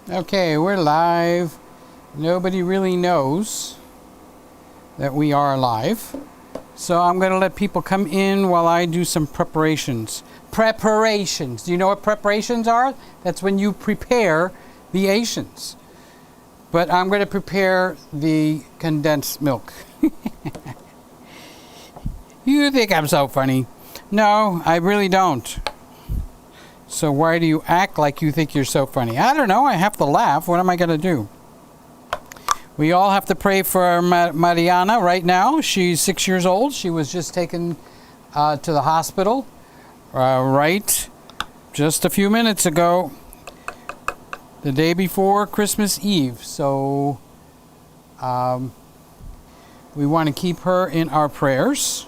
Okay, we're live. Nobody really knows that we are live. So I'm going to let people come in while I do some preparations. Preparations. Do you know what preparations are? That's when you prepare the Asians. But I'm going to prepare the condensed milk. You think I'm so funny? No, I really don't. So why do you act like you think you're so funny? I don't know. I have to laugh. What am I going to do? We all have to pray for Mariana right now. She's 6 years old. She was just taken to the hospital right just a few minutes ago, the day before Christmas Eve. So we want to keep her in our prayers.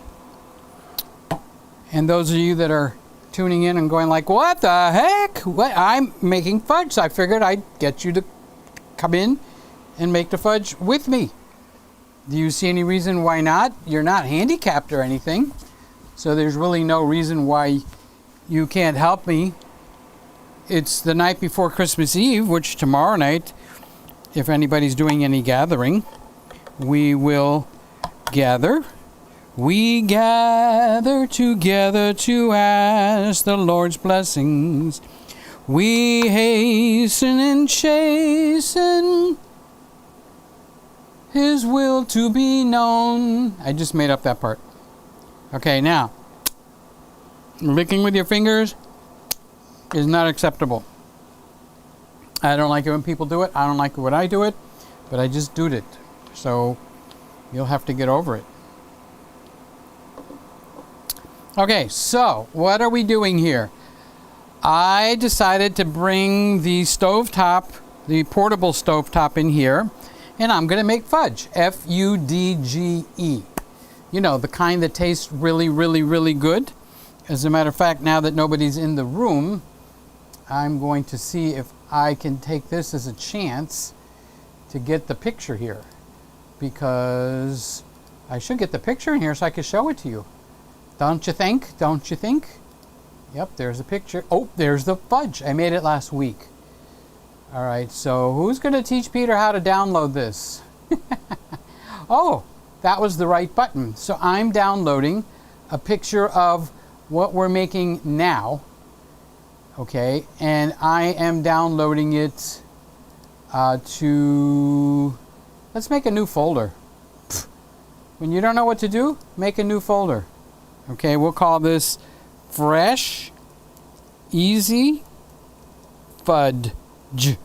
And those of you that are tuning in and going like, what the heck? What? I'm making fudge. So I figured I'd get you to come in and make the fudge with me. Do you see any reason why not? You're not handicapped or anything. So there's really no reason why you can't help me. It's the night before Christmas Eve, which tomorrow night, if anybody's doing any gathering, we will gather. We gather together to ask the Lord's blessings. We hasten and chasten His will to be known. I just made up that part. Okay, now, licking with your fingers is not acceptable. I don't like it when people do it. I don't like it when I do it, but I just do it. So you'll have to get over it. Okay, so what are we doing here? I decided to bring the stovetop, the portable stovetop in here, and I'm going to make fudge. F-U-D-G-E. You know, the kind that tastes really, really, really good. As a matter of fact, now that nobody's in the room, I'm going to see if I can take this as a chance to get the picture here. Because I should get the picture in here so I can show it to you. Don't you think? Don't you think? Yep, there's a picture. Oh, there's the fudge. I made it last week. All right, so who's going to teach Peter how to download this? Oh, that was the right button. So I'm downloading a picture of what we're making now. Okay, and I am downloading it to... Let's make a new folder. When you don't know what to do, make a new folder. Okay, we'll call this Fresh, Easy, Fudge. Do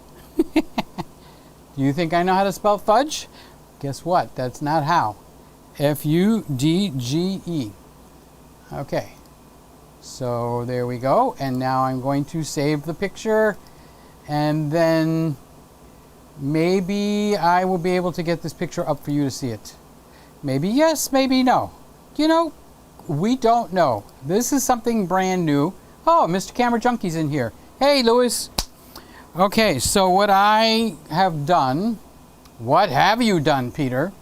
you think I know how to spell fudge? Guess what? That's not how. F-U-D-G-E. Okay, so there we go. And now I'm going to save the picture. And then maybe I will be able to get this picture up for you to see it. Maybe yes, maybe no. You know, we don't know. This is something brand new. Oh, Mr. Camera Junkie's in here. Hey, Louis. Okay, so what I have done... What have you done, Peter?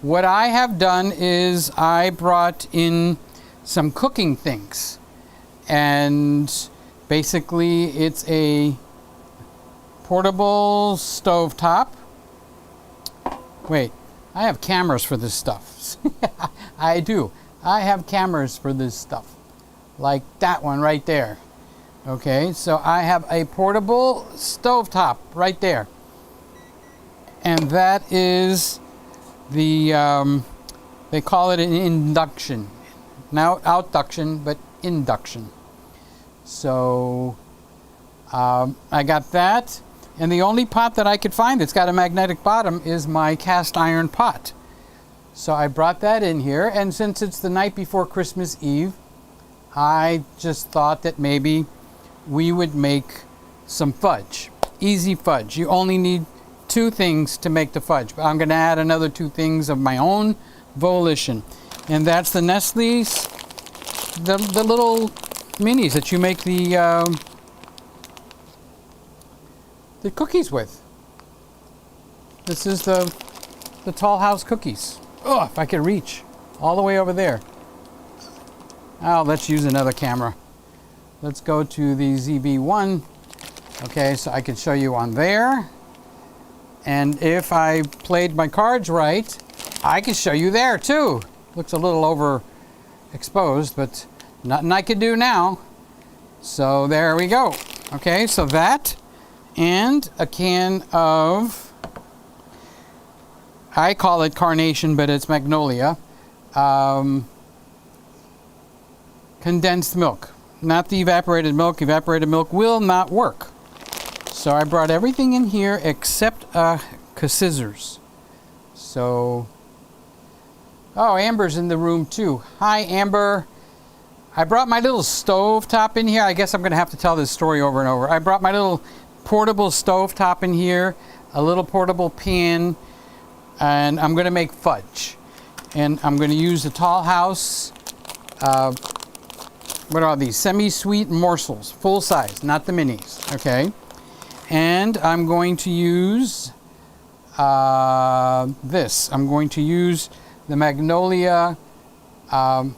What I have done is I brought in some cooking things. And basically it's a portable stovetop. Wait, I have cameras for this stuff. I do. I have cameras for this stuff. Like that one right there. Okay, so I have a portable stovetop right there. And that is the, they call it an induction. Now outduction, but induction. So I got that. And the only pot that I could find that's got a magnetic bottom is my cast iron pot. So I brought that in here, and since it's the night before Christmas Eve, I just thought that maybe we would make some fudge. Easy fudge. You only need 2 things to make the fudge, but I'm going to add another 2 things of my own volition. And that's the Nestle's, the little minis that you make the cookies with. This is the Tall House cookies. Oh, if I could reach all the way over there. Oh, let's use another camera. Let's go to the ZB1 Okay, so I can show you on there. And if I played my cards right, I can show you there too. Looks a little overexposed, but nothing I can do now. So there we go. Okay, so that and a can of, I call it carnation, but it's magnolia, condensed milk. Not the evaporated milk. Evaporated milk will not work. So I brought everything in here except scissors. So, oh, Amber's in the room too. Hi, Amber. I brought my little stove top in here. I guess I'm going to have to tell this story over and over. I brought my little portable stove top in here, a little portable pan, and I'm going to make fudge. And I'm going to use the Tall House, what are these? Semi-sweet morsels, full size, not the minis, okay? And I'm going to use this. I'm going to use the Magnolia. Come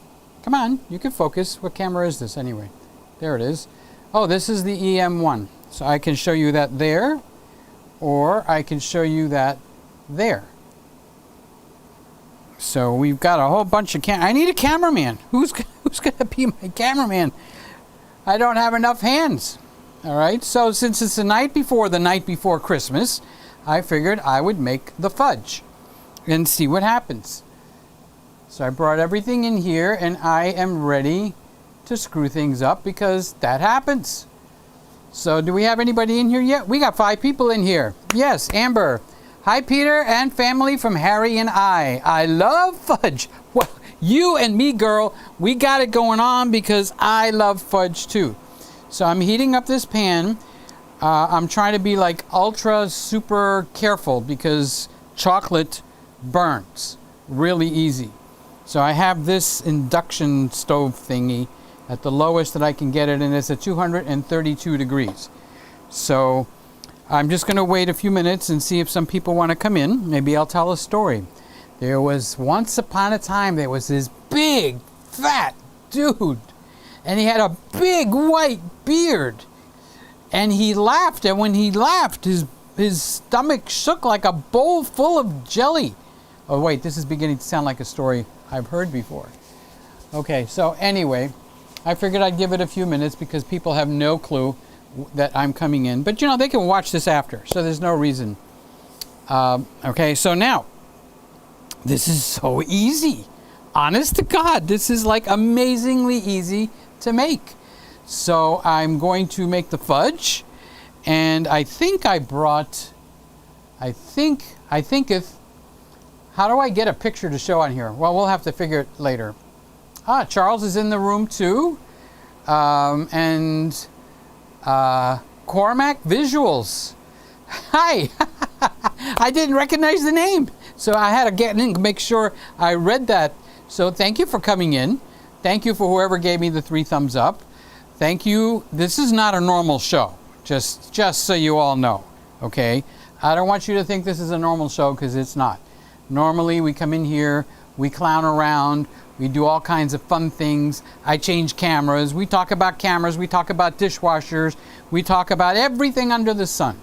on, you can focus. What camera is this anyway? There it is. Oh, this is the EM1. So I can show you that there, or I can show you that there. So we've got a whole bunch of I need a cameraman. Who's going to be my cameraman? I don't have enough hands. All right, so since it's the night before Christmas, I figured I would make the fudge and see what happens. So I brought everything in here, and I am ready to screw things up because that happens. So do we have anybody in here yet? We got 5 people in here. Yes, Amber. Hi, Peter and family from Harry and I. I love fudge. Well, you and me, girl, we got it going on because I love fudge too. So I'm heating up this pan. I'm trying to be like ultra super careful because chocolate burns really easy. So I have this induction stove thingy at the lowest that I can get it, and it's at 232 degrees. So I'm just going to wait a few minutes and see if some people want to come in. Maybe I'll tell a story. There was once upon a time, there was this big, fat dude, and he had a big white beard, and he laughed, and when he laughed, his stomach shook like a bowl full of jelly. Oh wait, this is beginning to sound like a story I've heard before. Okay, so anyway, I figured I'd give it a few minutes because people have no clue that I'm coming in. But you know, they can watch this after, so there's no reason. Okay, so now, this is so easy. Honest to God, this is like amazingly easy to make. So I'm going to make the fudge, and I think I brought, I think if, how do I get a picture to show on here? Well, we'll have to figure it later. Ah, Charles is in the room too. And Cormack Visuals. Hi. I didn't recognize the name, so I had to get in and make sure I read that. So thank you for coming in. Thank you for whoever gave me the 3 thumbs up. Thank you. This is not a normal show, just so you all know, okay? I don't want you to think this is a normal show because it's not. Normally we come in here, we clown around, we do all kinds of fun things. I change cameras, we talk about dishwashers, we talk about everything under the sun.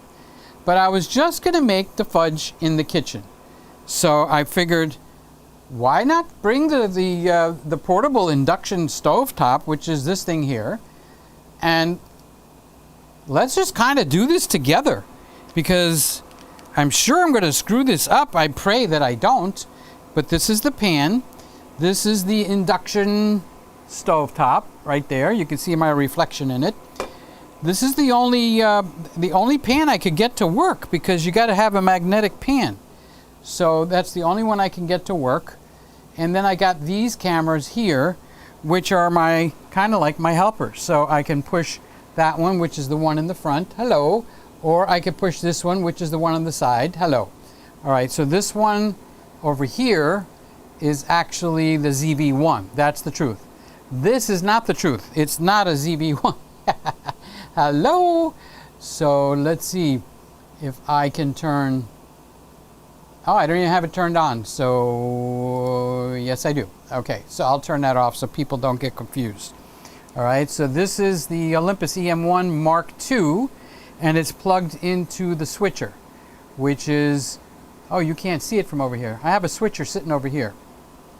But I was just going to make the fudge in the kitchen. So I figured, why not bring the portable induction stovetop, which is this thing here, and let's just kind of do this together, because I'm sure I'm going to screw this up. I pray that I don't. But this is the pan. This is the induction stovetop right there. You can see my reflection in it. This is the only pan I could get to work, because you got to have a magnetic pan. So that's the only one I can get to work. And then I got these cameras here, which are my kind of like my helpers. So I can push that one, which is the one in the front. Hello. Or I could push this one, which is the one on the side. Hello. All right, so this one over here is actually the ZV-1. That's the truth. This is not the truth. It's not a ZV-1. Hello. So let's see if I can turn. Oh, I don't even have it turned on. So yes, I do. Okay, so I'll turn that off so people don't get confused. All right, so this is the Olympus EM1 Mark II. and it's plugged into the switcher, which is, oh, you can't see it from over here. I have a switcher sitting over here.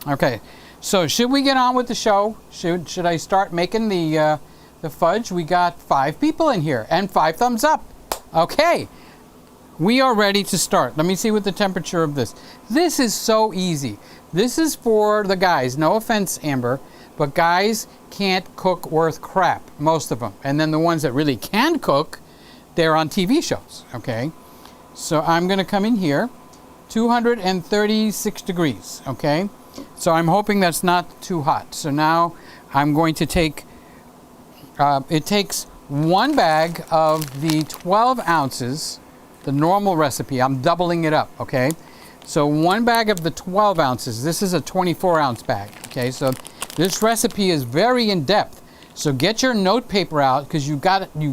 Okay, so should we get on with the show? Should I start making the fudge? We got 5 people in here and 5 thumbs up. Okay, we are ready to start. Let me see what the temperature of this. This is so easy. This is for the guys. No offense, Amber, but guys can't cook worth crap, most of them. And then the ones that really can cook, they're on TV shows, okay? So I'm gonna come in here, 236 degrees, okay? So I'm hoping that's not too hot. So now I'm going to take, it takes 1 bag of the 12 ounces, the normal recipe. I'm doubling it up, okay? So 1 bag of the 12 ounces. This is a 24 ounce bag, okay? So this recipe is very in depth. So get your note paper out, because you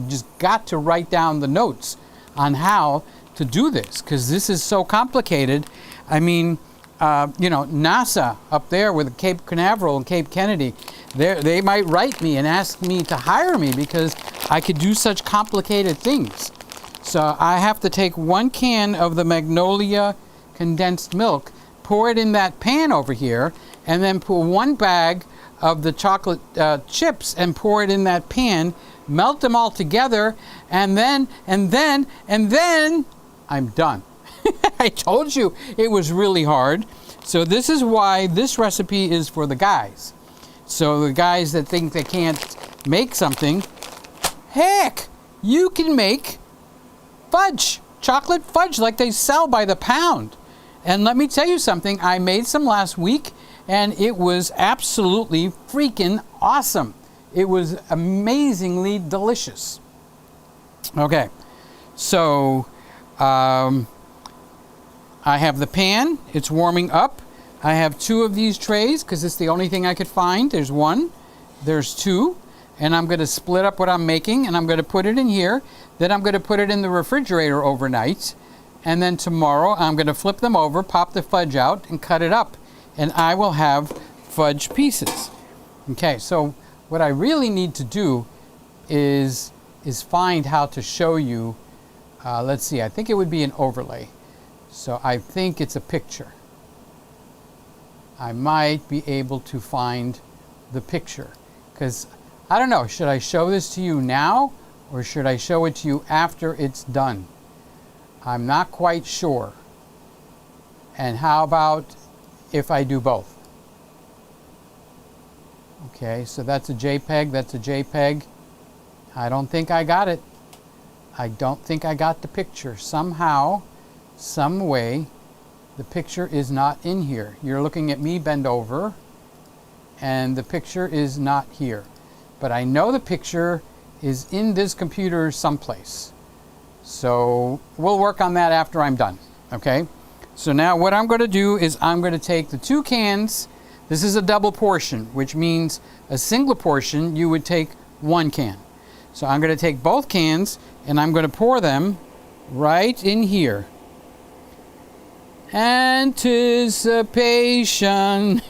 just got to write down the notes on how to do this, because this is so complicated. I mean, you know, NASA up there with Cape Canaveral and Cape Kennedy, they might write me and ask me to hire me because I could do such complicated things. So I have to take 1 can of the Magnolia condensed milk, pour it in that pan over here, and then put 1 bag of the chocolate chips and pour it in that pan, melt them all together, and then I'm done. I told you it was really hard. So this is why this recipe is for the guys. So the guys that think they can't make something, heck, you can make fudge, chocolate fudge, like they sell by the pound. And let me tell you something, I made some last week and it was absolutely freaking awesome. It was amazingly delicious. Okay, so I have the pan, it's warming up. I have 2 of these trays because it's the only thing I could find. There's 1, there's 2, and I'm going to split up what I'm making and I'm going to put it in here. Then I'm going to put it in the refrigerator overnight, and then tomorrow I'm going to flip them over, pop the fudge out, and cut it up, and I will have fudge pieces. Okay, so what I really need to do is find how to show you. Let's see, I think it would be an overlay. So I think it's a picture. I might be able to find the picture, because I don't know, should I show this to you now or should I show it to you after it's done? I'm not quite sure. And how about if I do both? Okay, so that's a JPEG, that's a JPEG. I don't think I got it. I don't think I got the picture. Somehow, some way, the picture is not in here. You're looking at me bend over, and the picture is not here. But I know the picture is in this computer someplace. So we'll work on that after I'm done, okay? So now what I'm going to do is I'm going to take the 2 cans. This is a double portion, which means a single portion you would take 1 can. So I'm going to take both cans and I'm going to pour them right in here. Anticipation.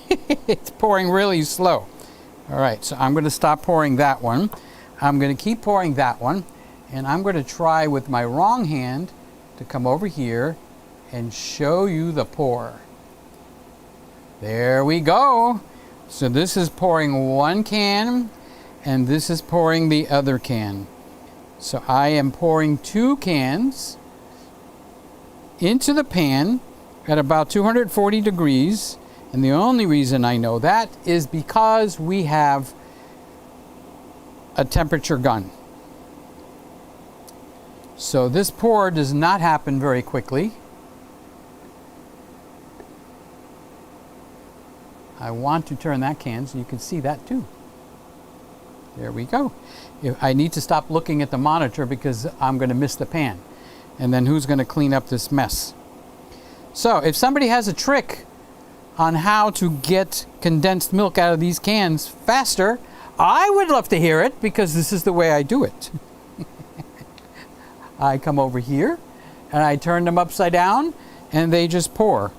It's pouring really slow. All right, so I'm going to stop pouring that one. I'm going to keep pouring that one, and I'm going to try with my wrong hand to come over here and show you the pour. There we go. So this is pouring 1 can, and this is pouring the other can. So I am pouring 2 cans into the pan at about 240 degrees. And the only reason I know that is because we have a temperature gun. So this pour does not happen very quickly. I want to turn that can so you can see that too. There we go. I need to stop looking at the monitor because I'm going to miss the pan. And then who's going to clean up this mess? So if somebody has a trick on how to get condensed milk out of these cans faster, I would love to hear it, because this is the way I do it. I come over here and I turn them upside down and they just pour.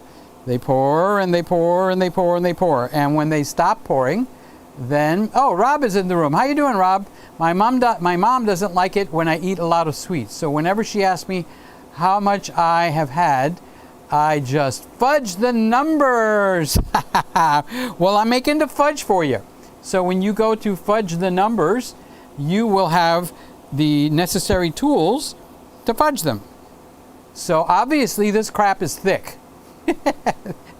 They pour and they pour and they pour and they pour. And when they stop pouring, Then, oh, Rob is in the room. How you doing, Rob? My mom doesn't like it when I eat a lot of sweets. So whenever she asks me how much I have had, I just fudge the numbers. Well, I'm making the fudge for you. So when you go to fudge the numbers, you will have the necessary tools to fudge them. So obviously this crap is thick.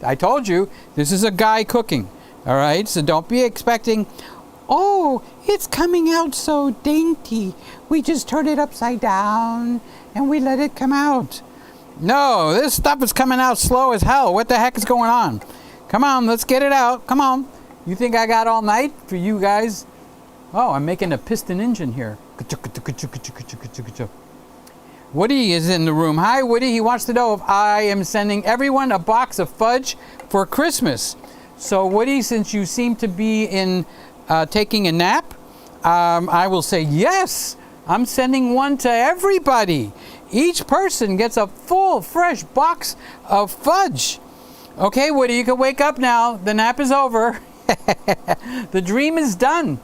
I told you, this is a guy cooking. All right, so don't be expecting, oh, it's coming out so dainty. We just turned it upside down and we let it come out. No, this stuff is coming out slow as hell. What the heck is going on? Come on, let's get it out. Come on. You think I got all night for you guys? Oh, I'm making a piston engine here. Woody is in the room. Hi, Woody. He wants to know if I am sending everyone a box of fudge for Christmas. So, Woody, since you seem to be in taking a nap, I will say yes. I'm sending one to everybody. Each person gets a full, fresh box of fudge. Okay, Woody, you can wake up now. The nap is over. The dream is done.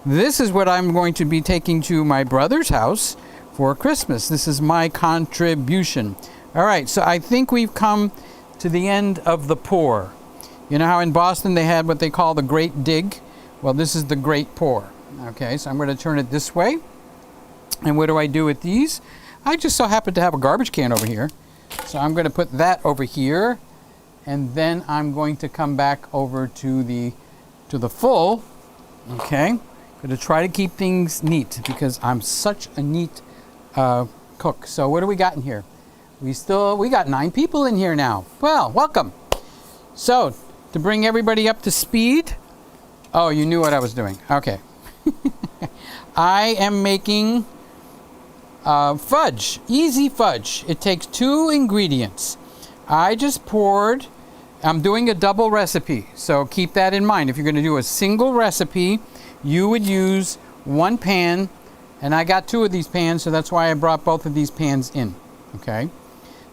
This is what I'm going to be taking to my brother's house for Christmas. This is my contribution. All right, so I think we've come to the end of the pour. You know how in Boston they had what they call the Great Dig? Well, this is the Great Pour. Okay, so I'm going to turn it this way. And what do I do with these? I just so happen to have a garbage can over here. So I'm going to put that over here. And then I'm going to come back over to the full. Okay, I'm going to try to keep things neat because I'm such a neat cook. So what do we got in here? We got 9 people in here now. Well, welcome. So to bring everybody up to speed. Oh, you knew what I was doing. Okay. I am making fudge, easy fudge. It takes 2 ingredients. I just poured, I'm doing a double recipe, so keep that in mind. If you're going to do a single recipe, you would use 1 pan, and I got 2 of these pans, so that's why I brought both of these pans in, okay?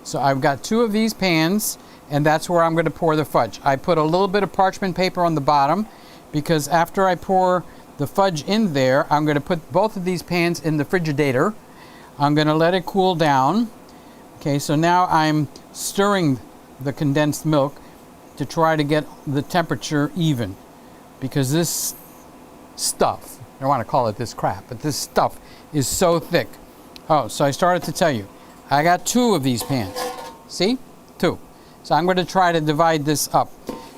So I've got 2 of these pans, and that's where I'm going to pour the fudge. I put a little bit of parchment paper on the bottom, because after I pour the fudge in there, I'm going to put both of these pans in the Frigidator. I'm going to let it cool down. Okay, so now I'm stirring the condensed milk to try to get the temperature even, because this stuff, I don't want to call it this crap, but this stuff is so thick. Oh, so I started to tell you, I got 2 of these pans. See? 2. So I'm going to try to divide this up.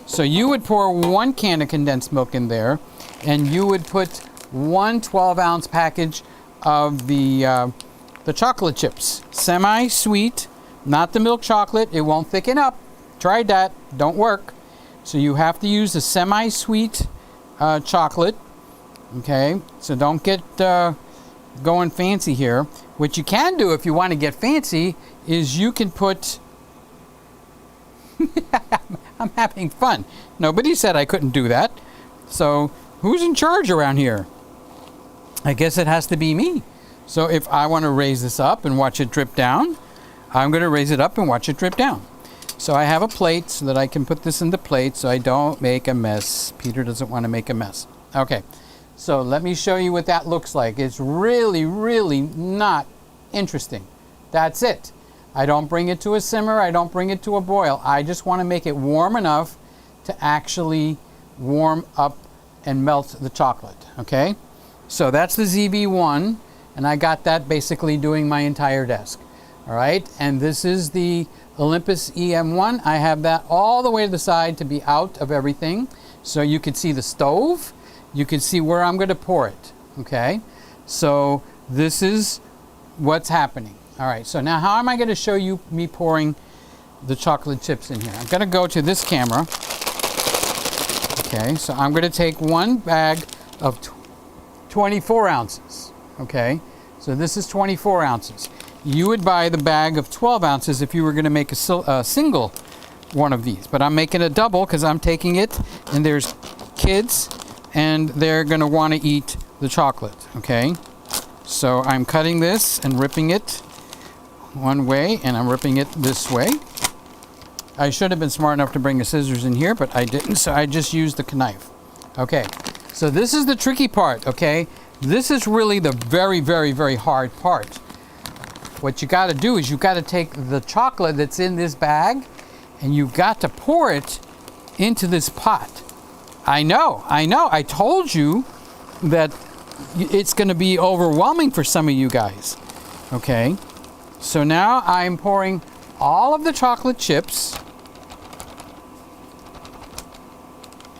So you would pour 1 can of condensed milk in there, and you would put 1 12-ounce package of the chocolate chips. Semi-sweet, not the milk chocolate. It won't thicken up. Tried that. Don't work. So you have to use the semi-sweet chocolate. Okay? So don't get going fancy here. What you can do if you want to get fancy is you can put... I'm having fun. Nobody said I couldn't do that. So who's in charge around here? I guess it has to be me. So if I want to raise this up and watch it drip down, I'm going to raise it up and watch it drip down. So I have a plate so that I can put this in the plate so I don't make a mess. Peter doesn't want to make a mess. Okay, so let me show you what that looks like. It's really, really not interesting. That's it. I don't bring it to a simmer. I don't bring it to a boil. I just want to make it warm enough to actually warm up and melt the chocolate. Okay, so that's the ZV1. And I got that basically doing my entire desk. All right, and this is the Olympus EM1. I have that all the way to the side to be out of everything. So you can see the stove. You can see where I'm going to pour it. Okay, so this is what's happening. All right, so now how am I going to show you me pouring the chocolate chips in here? I'm going to go to this camera. Okay, so I'm going to take 1 bag of 24 ounces. Okay, so this is 24 ounces. You would buy the bag of 12 ounces if you were going to make a single one of these. But I'm making a double because I'm taking it, and there's kids, and they're going to want to eat the chocolate. Okay, so I'm cutting this and ripping it one way, and I'm ripping it this way. I should have been smart enough to bring the scissors in here, but I didn't, so I just used the knife. Okay, so this is the tricky part, okay? This is really the very, very, very hard part. What you got to do is you got to take the chocolate that's in this bag and you've got to pour it into this pot. I know. I told you that it's going to be overwhelming for some of you guys. Okay, so now I'm pouring all of the chocolate chips.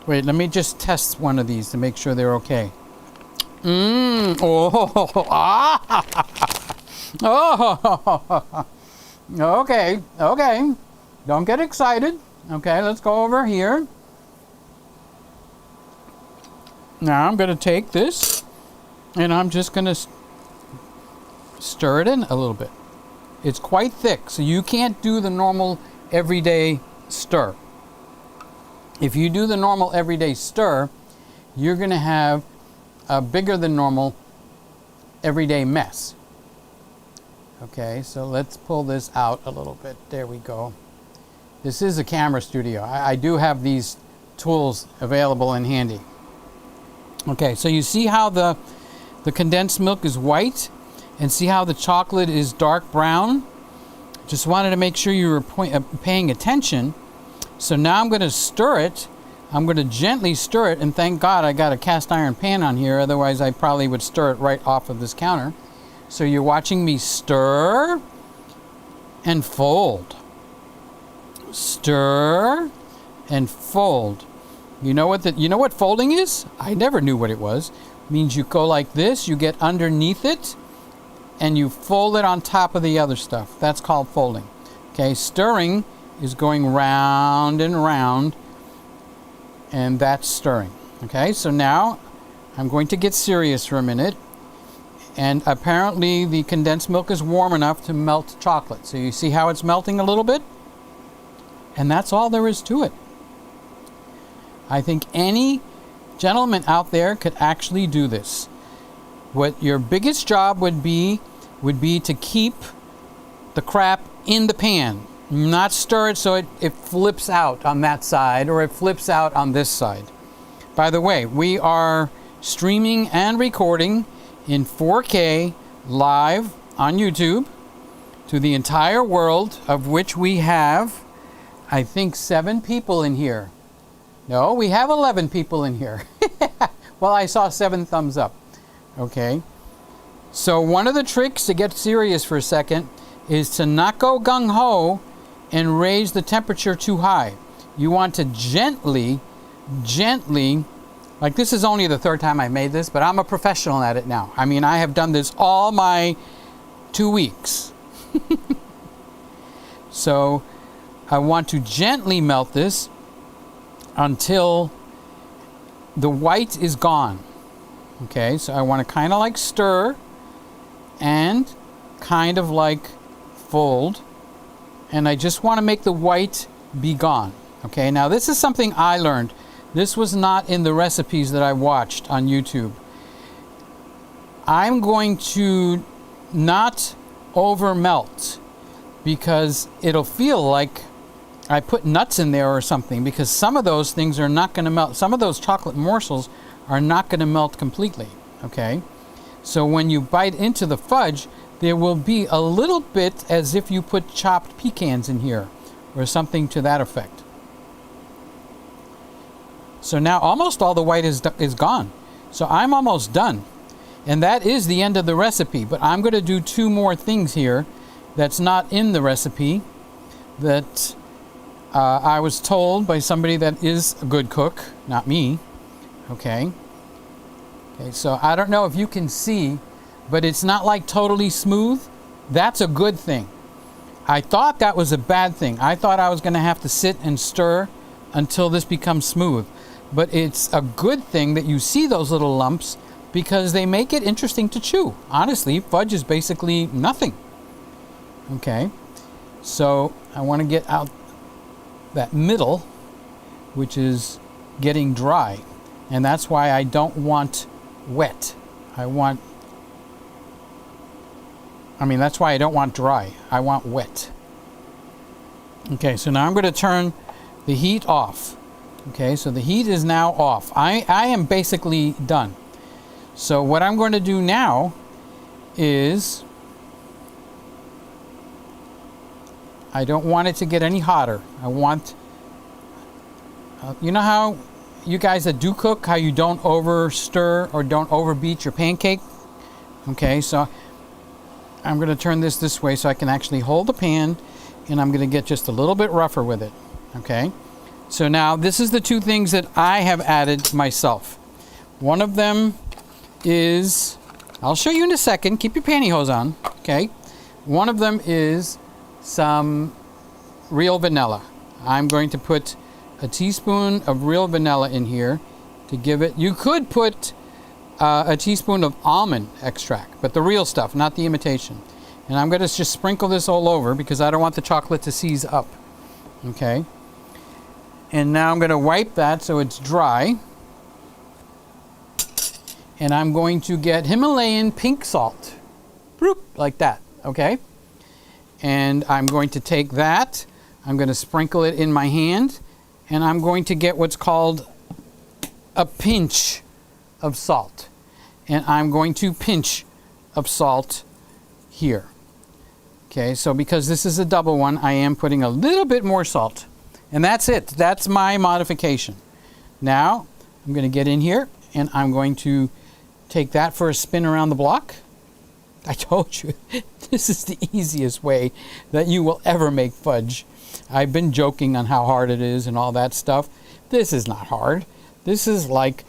Wait, let me just test one of these to make sure they're okay. Oh, oh, okay. Don't get excited. Okay, let's go over here. Now I'm going to take this and I'm just going to stir it in a little bit. It's quite thick, so you can't do the normal everyday stir. If you do the normal everyday stir, you're going to have a bigger than normal everyday mess. Okay, so let's pull this out a little bit. There we go. This is a camera studio. I do have these tools available and handy. Okay, so you see how the condensed milk is white and see how the chocolate is dark brown? Just wanted to make sure you were paying attention. So now I'm going to stir it. I'm going to gently stir it, and thank God I got a cast iron pan on here, otherwise I probably would stir it right off of this counter. So you're watching me stir and fold. Stir and fold. You know what folding is? I never knew what it was. It means you go like this, you get underneath it, and you fold it on top of the other stuff. That's called folding. Okay, stirring is going round and round, and that's stirring. Okay, so now I'm going to get serious for a minute. And apparently the condensed milk is warm enough to melt chocolate. So you see how it's melting a little bit? And that's all there is to it. I think any gentleman out there could actually do this. What your biggest job would be to keep the crap in the pan. Not stir it so it flips out on that side or it flips out on this side. By the way, we are streaming and recording in 4K live on YouTube to the entire world, of which we have, I think, 7 people in here. No, we have 11 people in here. Well, I saw 7 thumbs up. Okay. So one of the tricks, to get serious for a second, is to not go gung-ho and raise the temperature too high. You want to gently, like this is only the 3rd time I made this, but I'm a professional at it now. I mean, I have done this all my 2 weeks. So I want to gently melt this until the white is gone. Okay, so I want to kind of like stir and kind of like fold, and I just want to make the white be gone. Okay, now this is something I learned. This was not in the recipes that I watched on YouTube. I'm going to not over melt because it'll feel like I put nuts in there or something, because some of those things are not going to melt. Some of those chocolate morsels are not going to melt completely. Okay, so when you bite into the fudge, there will be a little bit as if you put chopped pecans in here or something to that effect. So now almost all the white is gone. So I'm almost done. And that is the end of the recipe. But I'm going to do 2 more things here that's not in the recipe that I was told by somebody that is a good cook, not me. Okay. Okay, so I don't know if you can see, but it's not like totally smooth. That's a good thing. I thought that was a bad thing. I thought I was going to have to sit and stir until this becomes smooth. But it's a good thing that you see those little lumps, because they make it interesting to chew. Honestly, fudge is basically nothing. Okay, so I want to get out that middle, which is getting dry. And that's why I don't want wet. That's why I don't want dry. I want wet. Okay, so now I'm going to turn the heat off. Okay, so the heat is now off. I am basically done. So what I'm going to do now is, I don't want it to get any hotter. I want, you know how you guys that do cook, how you don't over stir or don't overbeat your pancake? Okay, so I'm going to turn this way so I can actually hold the pan, and I'm going to get just a little bit rougher with it. Okay, so now this is the two things that I have added myself. One of them is, I'll show you in a second, keep your pantyhose on, okay? One of them is some real vanilla. I'm going to put a teaspoon of real vanilla in here to give it, you could put a teaspoon of almond extract, but the real stuff, not the imitation. And I'm going to just sprinkle this all over because I don't want the chocolate to seize up, okay? And now I'm going to wipe that so it's dry. And I'm going to get Himalayan pink salt, bloop, like that, okay? And I'm going to take that, I'm going to sprinkle it in my hand, and I'm going to get what's called a pinch of salt. And I'm going to pinch of salt here. Okay, so because this is a double one, I am putting a little bit more salt. And that's it. That's my modification. Now, I'm going to get in here, and I'm going to take that for a spin around the block. I told you, this is the easiest way that you will ever make fudge. I've been joking on how hard it is and all that stuff. This is not hard. This is like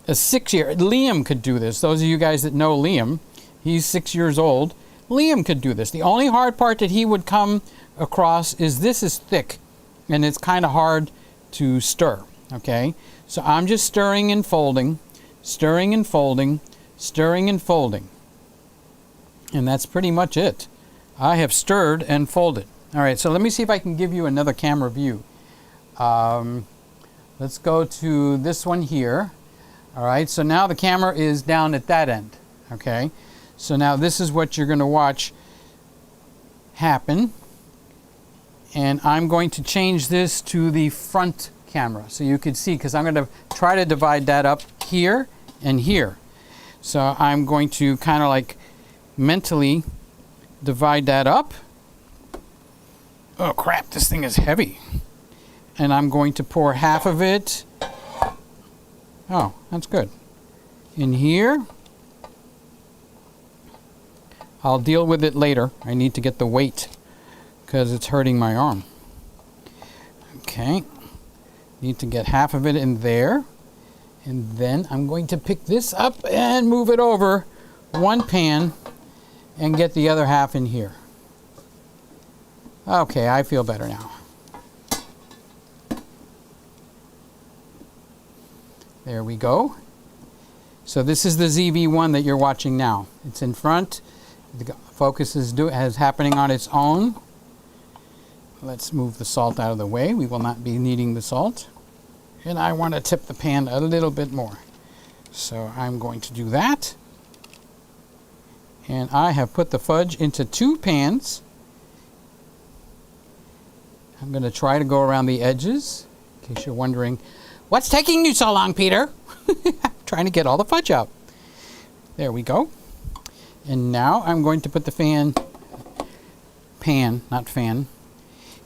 a 6-year. Liam could do this. Those of you guys that know Liam, he's 6 years old. Liam could do this. The only hard part that he would come across is this is thick and it's kind of hard to stir. Okay, so I'm just stirring and folding, stirring and folding, stirring and folding. And that's pretty much it. I have stirred and folded. All right, so let me see if I can give you another camera view. Let's go to this one here. All right, so now the camera is down at that end. Okay, so now this is what you're going to watch happen. And I'm going to change this to the front camera so you can see, because I'm going to try to divide that up here and here. So I'm going to kind of like mentally divide that up. Oh crap, this thing is heavy. And I'm going to pour half of it. Oh, that's good. In here. I'll deal with it later. I need to get the weight because it's hurting my arm. Okay. Need to get half of it in there. And then I'm going to pick this up and move it over one pan and get the other half in here. Okay, I feel better now. There we go. So this is the ZV-1 that you're watching now. It's in front. The focus is happening on its own. Let's move the salt out of the way. We will not be needing the salt. And I want to tip the pan a little bit more. So I'm going to do that. And I have put the fudge into 2 pans. I'm going to try to go around the edges, in case you're wondering, what's taking you so long, Peter? I'm trying to get all the fudge out. There we go. And now I'm going to put the pan, not fan,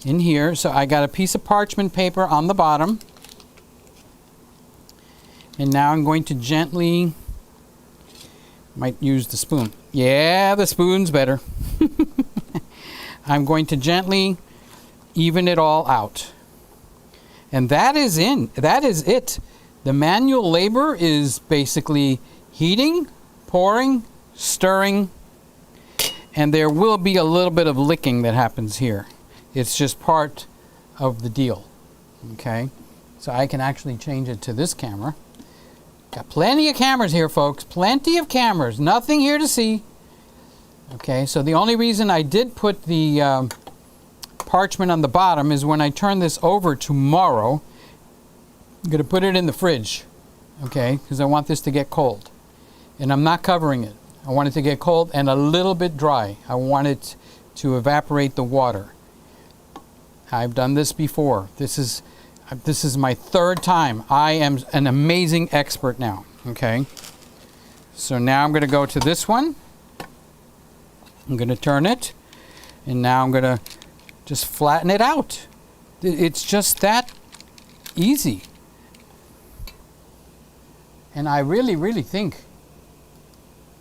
in here. So I got a piece of parchment paper on the bottom. And now I'm going to gently, might use the spoon. Yeah, the spoon's better. I'm going to gently even it all out. And that is it. The manual labor is basically heating, pouring, stirring, and there will be a little bit of licking that happens here. It's just part of the deal. Okay, so I can actually change it to this camera. Got plenty of cameras here, folks. Plenty of cameras. Nothing here to see. Okay, so the only reason I did put the parchment on the bottom is when I turn this over tomorrow, I'm going to put it in the fridge. Okay, because I want this to get cold. And I'm not covering it. I want it to get cold and a little bit dry. I want it to evaporate the water. I've done this before. This is my third time. I am an amazing expert now. Okay. So now I'm going to go to this one. I'm going to turn it. And now I'm going to just flatten it out. It's just that easy. And I really, really think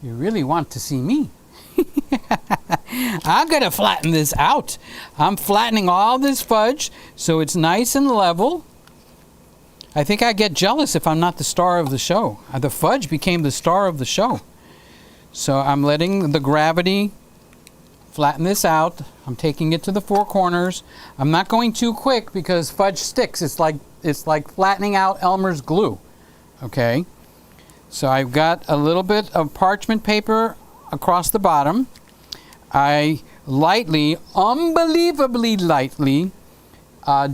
you really want to see me. I'm going to flatten this out. I'm flattening all this fudge so it's nice and level. I think I get jealous if I'm not the star of the show. The fudge became the star of the show. So I'm letting the gravity flatten this out. I'm taking it to the four corners. I'm not going too quick because fudge sticks. It's like flattening out Elmer's glue. Okay. So I've got a little bit of parchment paper across the bottom. I lightly, unbelievably lightly,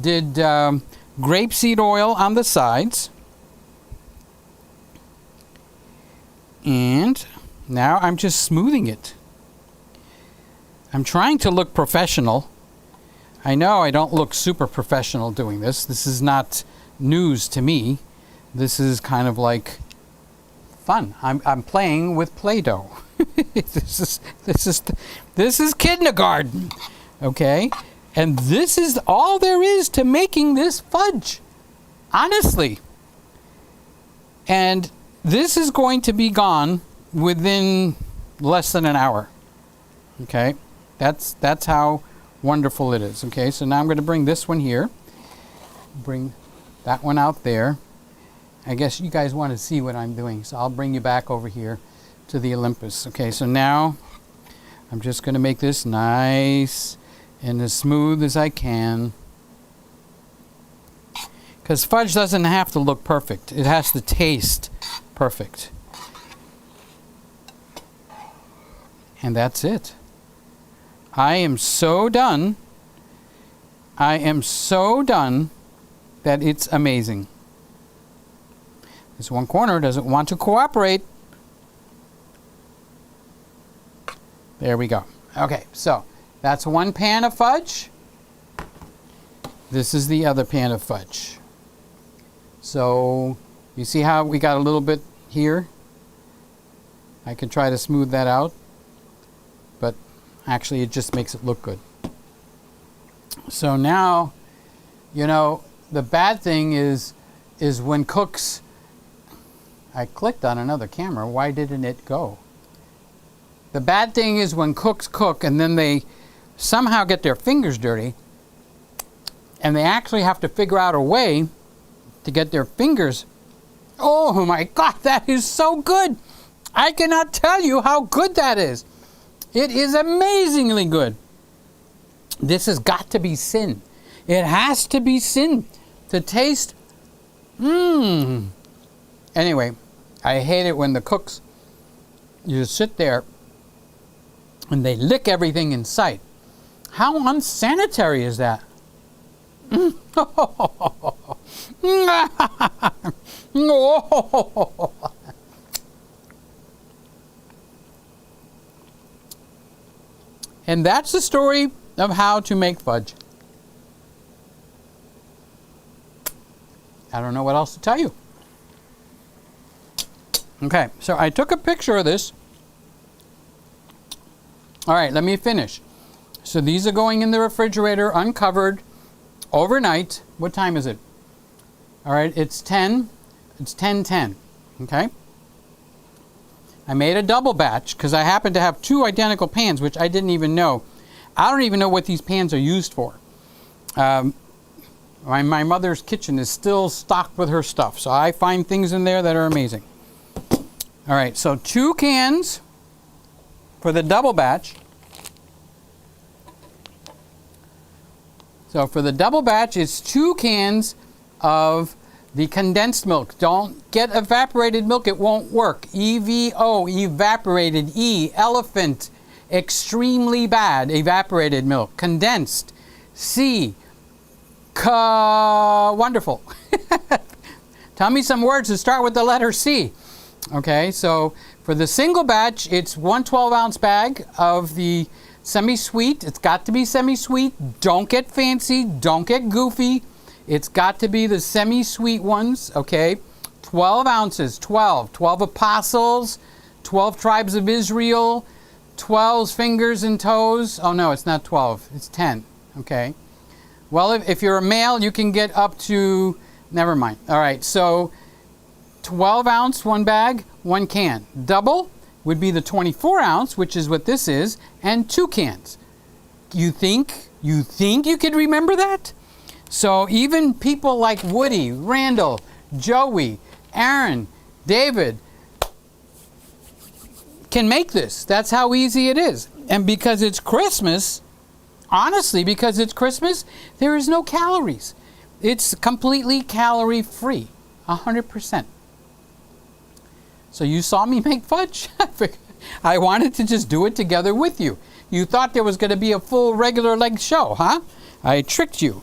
did grapeseed oil on the sides. And now I'm just smoothing it. I'm trying to look professional. I know I don't look super professional doing this. This is not news to me. This is kind of like fun. I'm playing with Play-Doh. This is kindergarten, okay? And this is all there is to making this fudge, honestly. And this is going to be gone within less than an hour, okay? That's how wonderful it is, okay? So now I'm going to bring this one here, bring that one out there. I guess you guys want to see what I'm doing, so I'll bring you back over here to the Olympus. Okay, so now I'm just going to make this nice and as smooth as I can. Because fudge doesn't have to look perfect. It has to taste perfect. And that's it. I am so done. I am so done that it's amazing. This one corner doesn't want to cooperate. There we go. Okay, so that's one pan of fudge. This is the other pan of fudge. So you see how we got a little bit here? I can try to smooth that out, but actually it just makes it look good. So now, you know, the bad thing is when cooks, I clicked on another camera. Why didn't it go? The bad thing is when cooks cook and then they somehow get their fingers dirty and they actually have to figure out a way to get their fingers. Oh my God, that is so good. I cannot tell you how good that is. It is amazingly good. This has got to be sin. It has to be sin to taste. Anyway, I hate it when the cooks, you just sit there and they lick everything in sight. How unsanitary is that? And that's the story of how to make fudge. I don't know what else to tell you. Okay, so I took a picture of this. All right, let me finish. So these are going in the refrigerator uncovered overnight. What time is it? All right, it's 10. It's 10:10. Okay. I made a double batch because I happen to have two identical pans, which I didn't even know. I don't even know what these pans are used for. My mother's kitchen is still stocked with her stuff, so I find things in there that are amazing. All right, so 2 cans for the double batch. So for the double batch, it's 2 cans of the condensed milk. Don't get evaporated milk, it won't work. EVO, evaporated. E, elephant, extremely bad, evaporated milk. Condensed. C, wonderful. Tell me some words that start with the letter C. Okay, so for the single batch, it's 1 12-ounce bag of the semi-sweet. It's got to be semi-sweet. Don't get fancy. Don't get goofy. It's got to be the semi-sweet ones, okay? 12 ounces, 12 apostles, 12 tribes of Israel, 12 fingers and toes. Oh no, it's not 12, it's 10, okay? Well, if you're a male, you can get up to, never mind. All right, so 12 ounce, one bag, one can. Double would be the 24 ounce, which is what this is, and 2 cans. You think you could remember that? So even people like Woody, Randall, Joey, Aaron, David can make this. That's how easy it is. And because it's Christmas, honestly, because it's Christmas, there is no calories. It's completely calorie free, 100%. So you saw me make fudge. I wanted to just do it together with you. You thought there was going to be a full regular leg show, huh? I tricked you.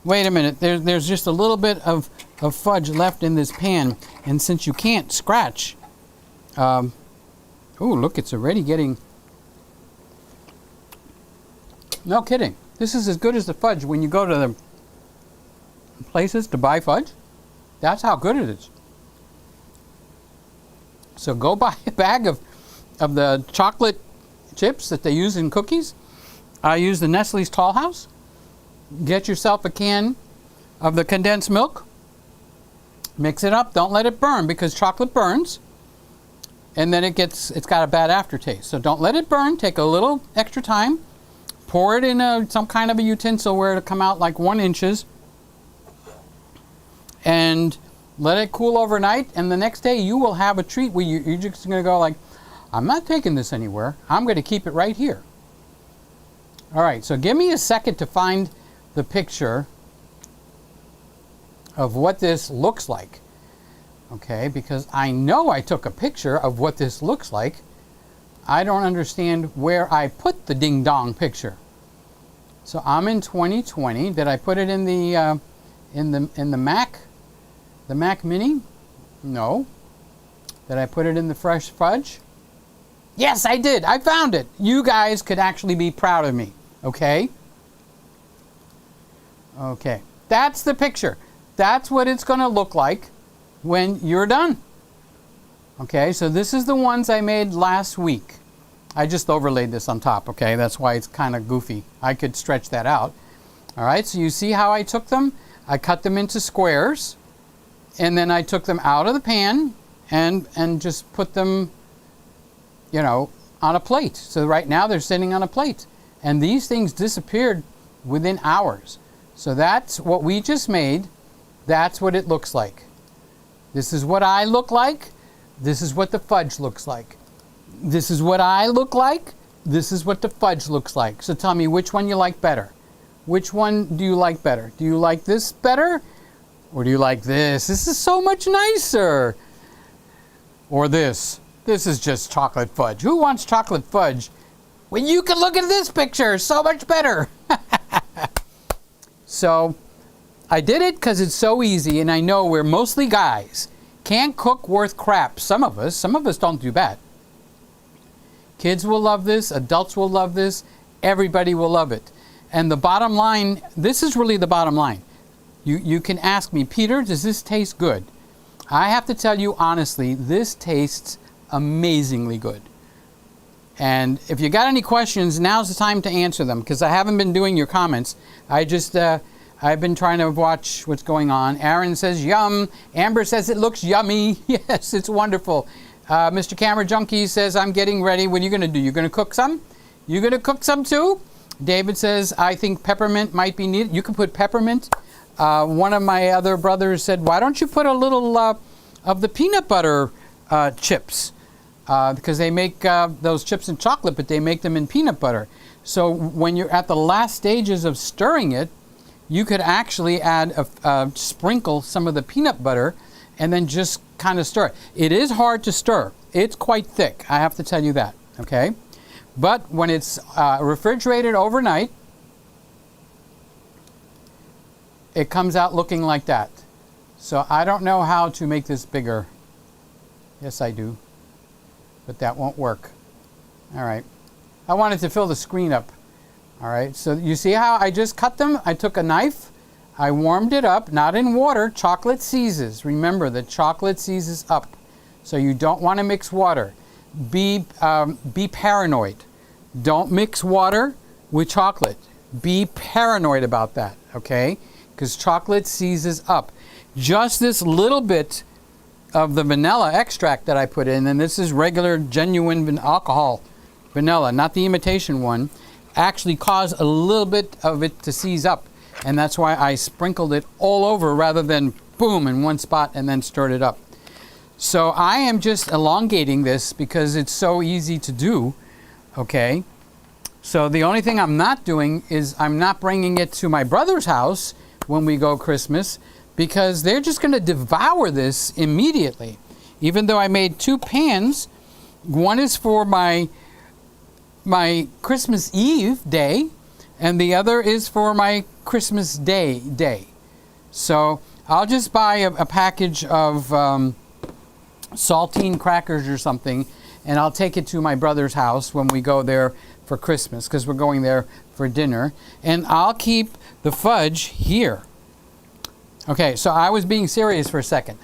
Wait a minute. There's just a little bit of fudge left in this pan. And since you can't scratch, oh, look, it's already getting... No kidding. This is as good as the fudge when you go to the places to buy fudge. That's how good it is. So go buy a bag of the chocolate chips that they use in cookies. I use the Nestle's Tall House. Get yourself a can of the condensed milk. Mix it up. Don't let it burn because chocolate burns. And then it's got a bad aftertaste. So don't let it burn. Take a little extra time. Pour it in some kind of a utensil where it'll come out like 1 inches. And let it cool overnight, and the next day you will have a treat where you're just going to go like, I'm not taking this anywhere. I'm going to keep it right here. All right, so give me a second to find the picture of what this looks like. Okay, because I know I took a picture of what this looks like. I don't understand where I put the ding-dong picture. So I'm in 2020. Did I put it in the Mac? The Mac Mini? No. Did I put it in the fresh fudge? Yes, I did. I found it. You guys could actually be proud of me. Okay? Okay. That's the picture. That's what it's going to look like when you're done. Okay, so this is the ones I made last week. I just overlaid this on top, okay? That's why it's kind of goofy. I could stretch that out. All right, so you see how I took them? I cut them into squares. And then I took them out of the pan and just put them, you know, on a plate. So right now they're sitting on a plate. And these things disappeared within hours. So that's what we just made. That's what it looks like. This is what I look like. This is what the fudge looks like. This is what I look like. This is what the fudge looks like. So tell me which one you like better. Which one do you like better? Do you like this better? Or do you like this? This is so much nicer. Or this. This is just chocolate fudge. Who wants chocolate fudge when you can look at this picture? So much better. So I did it because it's so easy, and I know we're mostly guys. Can't cook worth crap. Some of us don't do bad. Kids will love this. Adults will love this. Everybody will love it. And the bottom line, this is really the bottom line. You can ask me, Peter, does this taste good? I have to tell you honestly, this tastes amazingly good. And if you got any questions, now's the time to answer them, because I haven't been doing your comments. I've been trying to watch what's going on. Aaron says yum. Amber says it looks yummy. Yes, it's wonderful. Mr. Camera Junkie says I'm getting ready. What are you going to do? You're going to cook some? You going to cook some too? David says I think peppermint might be needed. You can put peppermint. One of my other brothers said, why don't you put a little of the peanut butter chips? Because they make those chips in chocolate, but they make them in peanut butter. So when you're at the last stages of stirring it, you could actually add sprinkle some of the peanut butter and then just kind of stir it. It is hard to stir. It's quite thick, I have to tell you that, okay? But when it's refrigerated overnight, it comes out looking like that. So I don't know how to make this bigger. Yes, I do. But that won't work. All right. I wanted to fill the screen up. All right. So you see how I just cut them? I took a knife. I warmed it up, not in water. Chocolate seizes. Remember that chocolate seizes up. So you don't want to mix water. Be paranoid. Don't mix water with chocolate. Be paranoid about that, okay? Because chocolate seizes up. Just this little bit of the vanilla extract that I put in, and this is regular, genuine alcohol vanilla, not the imitation one, actually caused a little bit of it to seize up. And that's why I sprinkled it all over rather than boom in one spot and then stirred it up. So I am just elongating this because it's so easy to do, okay? So the only thing I'm not doing is I'm not bringing it to my brother's house when we go Christmas, because they're just going to devour this immediately. Even though I made 2 pans, one is for my Christmas Eve day, and the other is for my Christmas day. So I'll just buy a package of saltine crackers or something, and I'll take it to my brother's house when we go there for Christmas, because we're going there for dinner, and I'll keep the fudge here. Okay, so I was being serious for a second.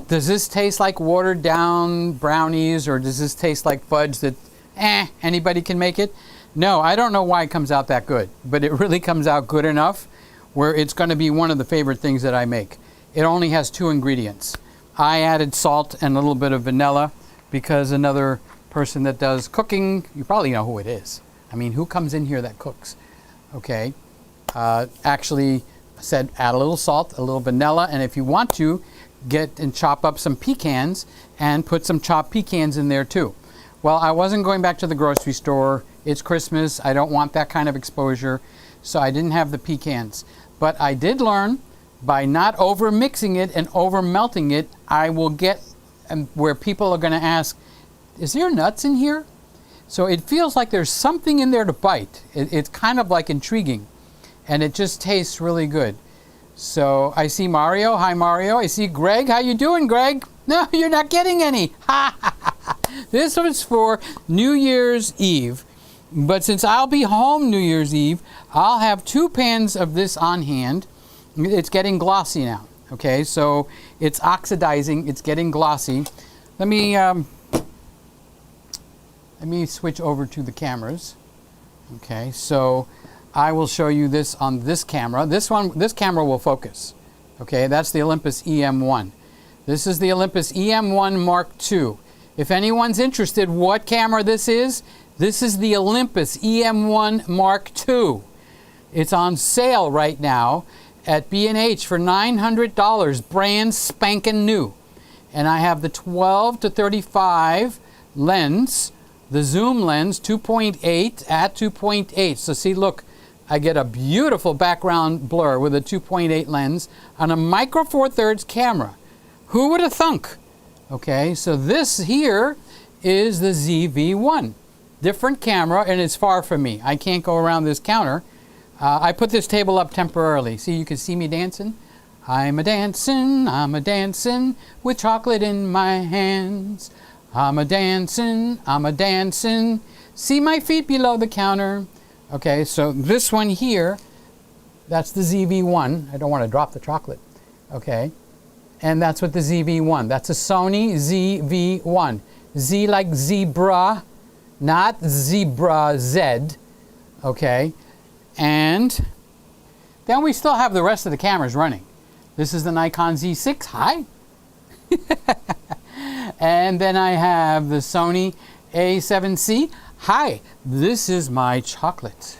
Does this taste like watered down brownies, or does this taste like fudge that anybody can make it? No, I don't know why it comes out that good, but it really comes out good enough where it's going to be one of the favorite things that I make. It only has 2 ingredients. I added salt and a little bit of vanilla because another person that does cooking, you probably know who it is. I mean, who comes in here that cooks? Okay, actually said add a little salt, a little vanilla, and if you want to, get and chop up some pecans and put some chopped pecans in there too. Well, I wasn't going back to the grocery store. It's Christmas. I don't want that kind of exposure, so I didn't have the pecans. But I did learn by not over mixing it and over melting it, I will get where people are going to ask, is there nuts in here? So it feels like there's something in there to bite. It's kind of like intriguing, and it just tastes really good. So I see Mario. Hi, Mario. I see Greg. How you doing, Greg? No, you're not getting any. This was for New Year's Eve. But since I'll be home New Year's Eve, I'll have 2 pans of this on hand. It's getting glossy now. Okay, so it's oxidizing. It's getting glossy. Let me switch over to the cameras. Okay, so I will show you this on this camera. This camera will focus. Okay, that's the Olympus EM1. This is the Olympus EM1 Mark II. If anyone's interested what camera this is the Olympus EM1 Mark II. It's on sale right now at B&H for $900, brand spanking new. And I have the 12 to 35 lens, the zoom lens, 2.8 at 2.8. So see, look, I get a beautiful background blur with a 2.8 lens on a micro four thirds camera. Who would have thunk? Okay, so this here is the ZV-1. Different camera, and it's far from me. I can't go around this counter. I put this table up temporarily. See, you can see me dancing. I'm a-dancing with chocolate in my hands. I'm a-dancing. See my feet below the counter. Okay, so this one here, that's the ZV-1. I don't want to drop the chocolate. Okay, and that's what the ZV-1. That's a Sony ZV-1. Z like zebra, not zebra Z. Okay, and then we still have the rest of the cameras running. This is the Nikon Z6. Hi. And then I have the Sony A7C. Hi, this is my chocolate.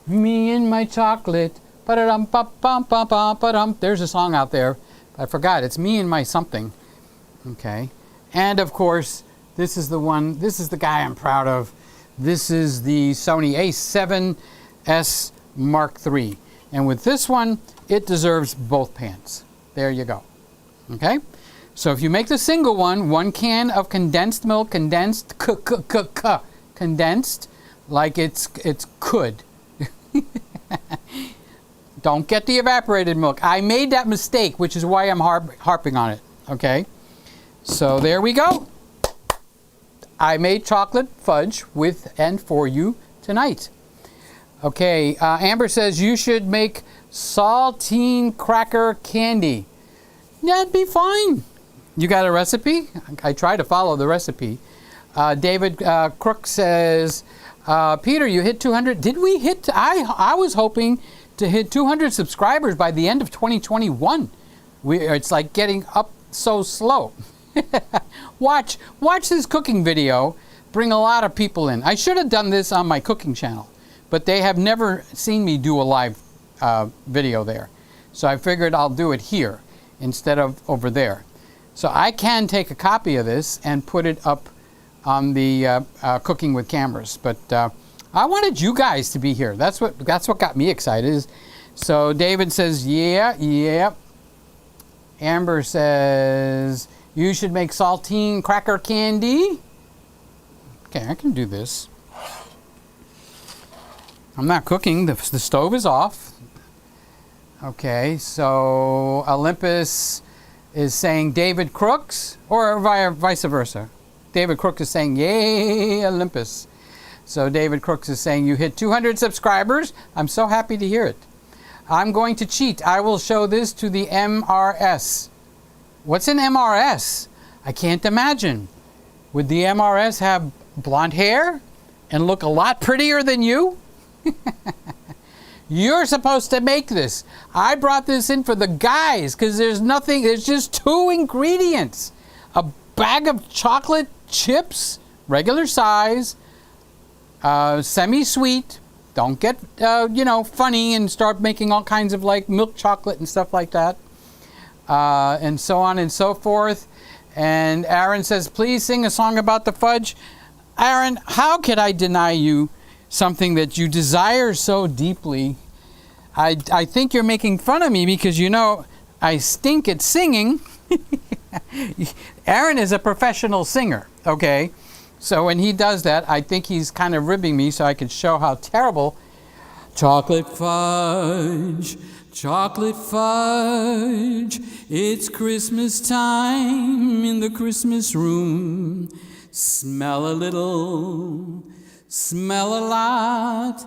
Me and my chocolate. Ba-da-dum, ba-bum, ba-bum, ba-dum. There's a song out there. I forgot. It's me and my something. Okay. And of course, this is the one. This is the guy I'm proud of. This is the Sony A7S Mark III. And with this one, it deserves both pans. There you go. Okay. So if you make the single one can of condensed milk, condensed like it's could. Don't get the evaporated milk. I made that mistake, which is why I'm harping on it. Okay, so there we go. I made chocolate fudge with and for you tonight. Okay, Amber says you should make saltine cracker candy. That'd be fine. You got a recipe? I try to follow the recipe. David Crook says, Peter, you hit 200. Did we hit? I was hoping to hit 200 subscribers by the end of 2021. It's like getting up so slow. Watch this cooking video. Bring a lot of people in. I should have done this on my cooking channel, but they have never seen me do a live video there. So I figured I'll do it here instead of over there. So I can take a copy of this and put it up on the Cooking with Cameras. But I wanted you guys to be here. That's what got me excited. So David says, yeah. Amber says, you should make saltine cracker candy. Okay, I can do this. I'm not cooking. The stove is off. Okay, so Olympus is saying David Crooks, or vice versa. David Crooks is saying, yay, Olympus. So David Crooks is saying, you hit 200 subscribers. I'm so happy to hear it. I'm going to cheat. I will show this to the MRS. What's an MRS? I can't imagine. Would the MRS have blonde hair and look a lot prettier than you? You're supposed to make this. I brought this in for the guys because there's just 2 ingredients. A bag of chocolate chips, regular size, semi-sweet. Don't get, funny and start making all kinds of like milk chocolate and stuff like that. And so on and so forth. And Aaron says, please sing a song about the fudge. Aaron, how could I deny you something that you desire so deeply? I think you're making fun of me because I stink at singing. Aaron is a professional singer, okay? So when he does that, I think he's kind of ribbing me so I can show how terrible. Chocolate fudge, it's Christmas time in the Christmas room. Smell a little, smell a lot.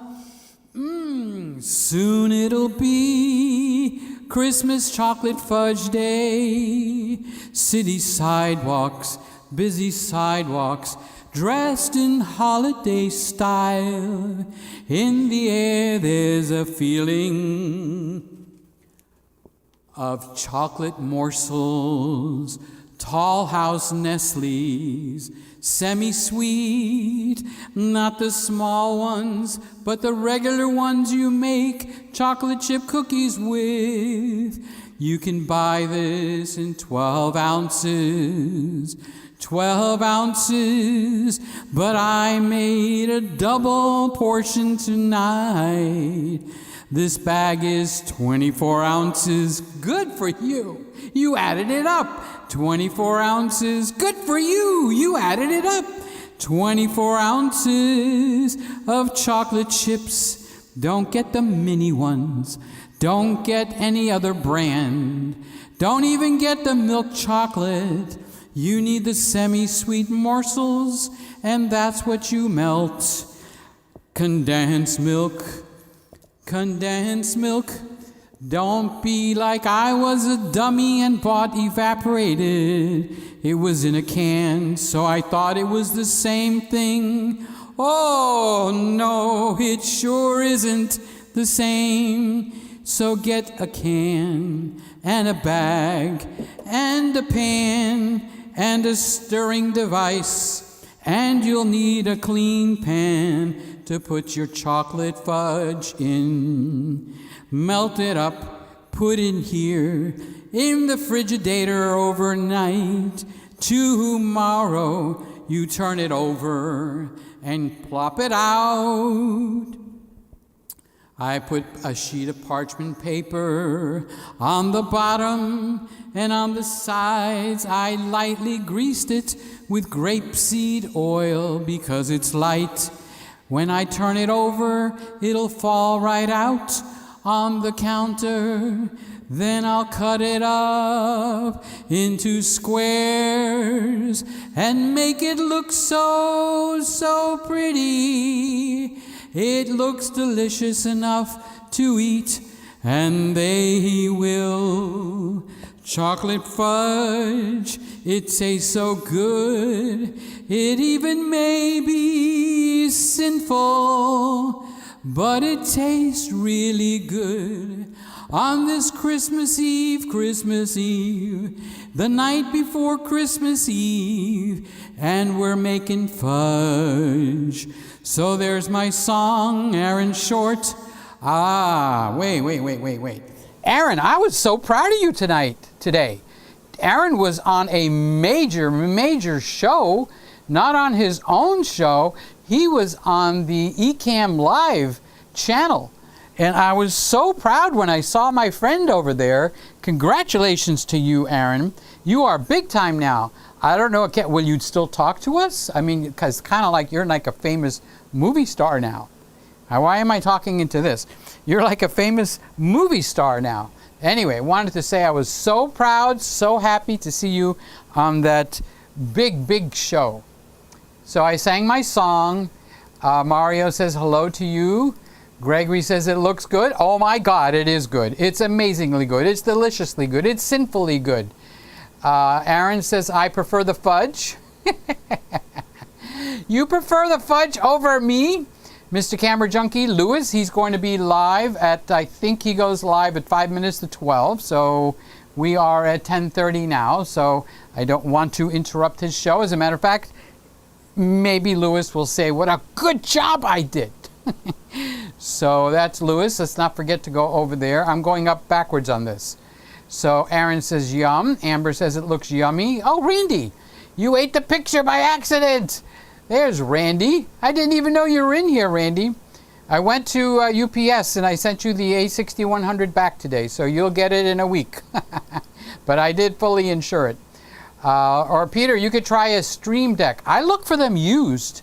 Soon it'll be Christmas chocolate fudge day. City sidewalks, busy sidewalks, dressed in holiday style. In the air there's a feeling of chocolate morsels, tall house Nestle's, semi-sweet, not the small ones, but the regular ones you make chocolate chip cookies with. You can buy this in 12 ounces, but I made a double portion tonight. This bag is 24 ounces, good for you. You added it up. 24 ounces, good for you. You added it up. 24 ounces of chocolate chips. Don't get the mini ones. Don't get any other brand. Don't even get the milk chocolate. You need the semi-sweet morsels, and that's what you melt. Condensed milk. Condensed milk. Don't be like I was a dummy and bought evaporated. It was in a can, so I thought it was the same thing. Oh no, it sure isn't the same. So get a can and a bag and a pan and a stirring device, and you'll need a clean pan to put your chocolate fudge in. Melt it up, put in here in the Frigidator overnight. Tomorrow you turn it over and plop it out. I put a sheet of parchment paper on the bottom, and on the sides I lightly greased it with grapeseed oil because it's light. When I turn it over, it'll fall right out on the counter. Then I'll cut it up into squares and make it look so pretty. It looks delicious enough to eat and they will. Chocolate fudge, it tastes so good, it even may be sinful, but it tastes really good. On this Christmas Eve, the night before Christmas Eve, and we're making fudge. So there's my song, Aaron Short. Wait. Aaron, I was so proud of you today. Aaron was on a major show, not on his own show. He was on the EcammLive channel. And I was so proud when I saw my friend over there. Congratulations to you, Aaron. You are big time now. I don't know, will you still talk to us? I mean, because kind of like you're like a famous movie star now. Why am I talking into this? You're like a famous movie star now. Anyway, wanted to say I was so proud, so happy to see you on that big show. So I sang my song. Mario says hello to you. Gregory says it looks good. Oh my God, it is good. It's amazingly good. It's deliciously good. It's sinfully good. Aaron says, I prefer the fudge. You prefer the fudge over me? Mr. Camera Junkie, Lewis, he's going to be live at, I think he goes live at 5 minutes to 12. So we are at 10:30 now. So I don't want to interrupt his show. As a matter of fact, maybe Lewis will say, what a good job I did. So that's Lewis. Let's not forget to go over there. I'm going up backwards on this. So Aaron says yum. Amber says it looks yummy. Oh, Randy, you ate the picture by accident. There's Randy. I didn't even know you were in here, Randy. I went to UPS and I sent you the A6100 back today, so you'll get it in a week. But I did fully insure it. Or Peter, you could try a Stream Deck. I looked for them used.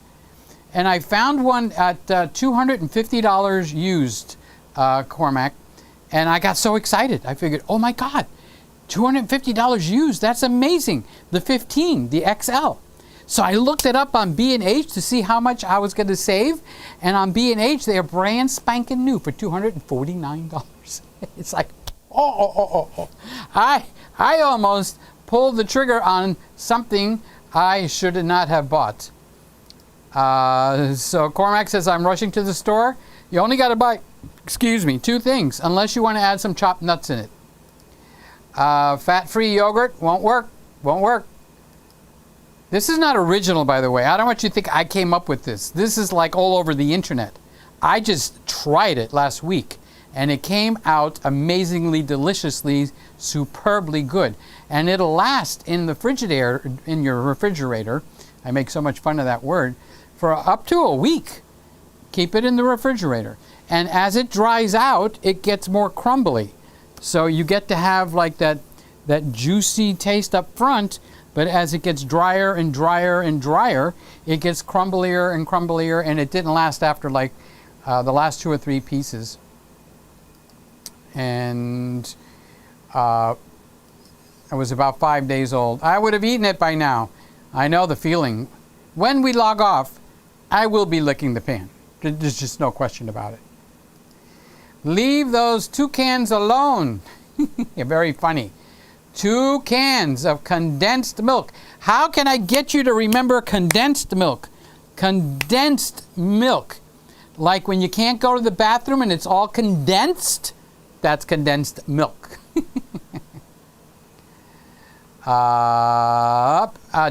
And I found one at $250 used, Cormack, and I got so excited. I figured, oh my God, $250 used, that's amazing. The 15, the XL. So I looked it up on B&H to see how much I was going to save, and on B&H they are brand spanking new for $249. It's like, oh. I almost pulled the trigger on something I should not have bought. So Cormac says, I'm rushing to the store. You only got to buy, 2 things, unless you want to add some chopped nuts in it. Fat-free yogurt won't work. This is not original, by the way. I don't want you to think I came up with this. This is like all over the internet. I just tried it last week, and it came out amazingly, deliciously, superbly good. And it'll last in the Frigidaire, in your refrigerator. I make so much fun of that word. For up to a week. Keep it in the refrigerator. And as it dries out, it gets more crumbly. So you get to have like that juicy taste up front, but as it gets drier and drier and drier, it gets crumblier and crumblier, and it didn't last after like the last 2 or 3 pieces. And it was about 5 days old. I would have eaten it by now. I know the feeling. When we log off, I will be licking the pan. There's just no question about it. Leave those 2 cans alone. Very funny. 2 cans of condensed milk. How can I get you to remember condensed milk? Condensed milk. Like when you can't go to the bathroom and it's all condensed, that's condensed milk.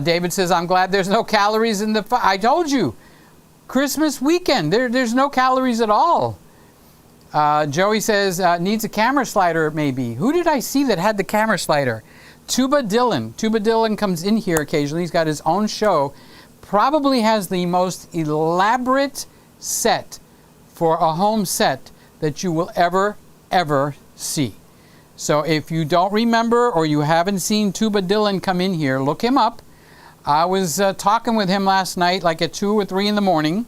David says, I'm glad there's no calories in the I told you. Christmas weekend, there's no calories at all. Joey says, needs a camera slider maybe. Who did I see that had the camera slider? Tuba Dillon. Tuba Dillon comes in here occasionally. He's got his own show. Probably has the most elaborate set for a home set that you will ever see. So if you don't remember or you haven't seen Tuba Dillon come in here, look him up. I was talking with him last night, like at 2 or 3 in the morning,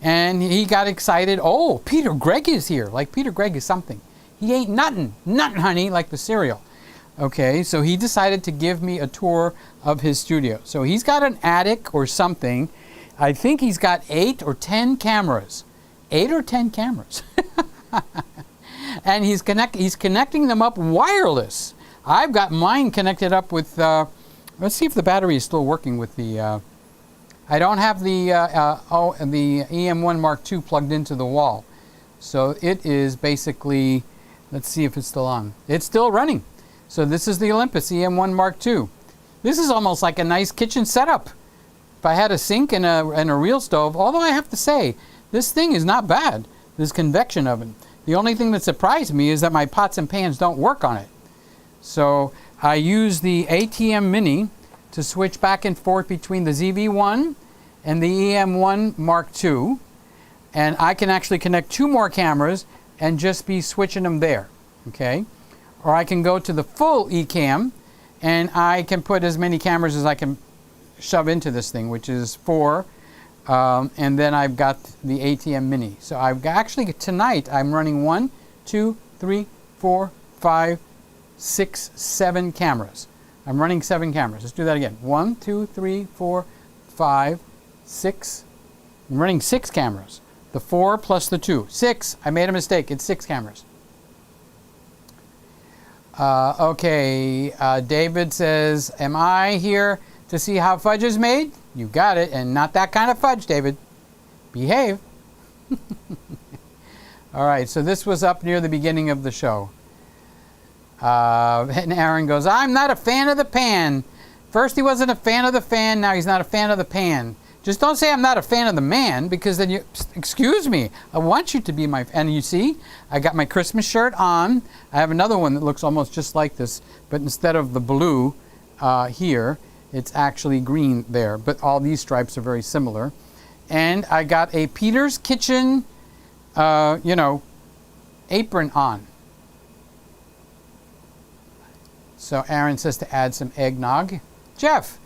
and he got excited. Oh, PeterGregg is here. Like PeterGregg is something. He ain't nothing, honey, like the cereal. Okay, so he decided to give me a tour of his studio. So he's got an attic or something. I think he's got 8 or 10 cameras. 8 or 10 cameras. And he's connecting them up wireless. I've got mine connected up with, let's see if the battery is still working with the, I don't have the EM1 Mark II plugged into the wall. So it is basically, let's see if it's still on. It's still running. So this is the Olympus EM1 Mark II. This is almost like a nice kitchen setup. If I had a sink and a real stove, although I have to say, this thing is not bad, this convection oven. The only thing that surprised me is that my pots and pans don't work on it. So I use the ATM Mini to switch back and forth between the ZV-1 and the EM1 Mark II. And I can actually connect 2 more cameras and just be switching them there, okay? Or I can go to the full Ecamm and I can put as many cameras as I can shove into this thing, which is 4. And then I've got the ATM Mini. So I've got, actually tonight I'm running 1, 2, 3, 4, 5, 6, 7 cameras. I'm running 7 cameras. Let's do that again. 1, 2, 3, 4, 5, 6. I'm running 6 cameras. The 4 plus the 2. 6. I made a mistake. It's 6 cameras. Okay. David says, am I here to see how fudge is made? You got it. And not that kind of fudge, David. Behave. All right. So this was up near the beginning of the show. And Aaron goes, I'm not a fan of the pan. First he wasn't a fan of the fan, now he's not a fan of the pan. Just don't say I'm not a fan of the man, because then you, excuse me, I want you to be my, and you see, I got my Christmas shirt on. I have another one that looks almost just like this, but instead of the blue here, it's actually green there. But all these stripes are very similar. And I got a Peter's Kitchen, you know, apron on. So Aaron says to add some eggnog. Jeff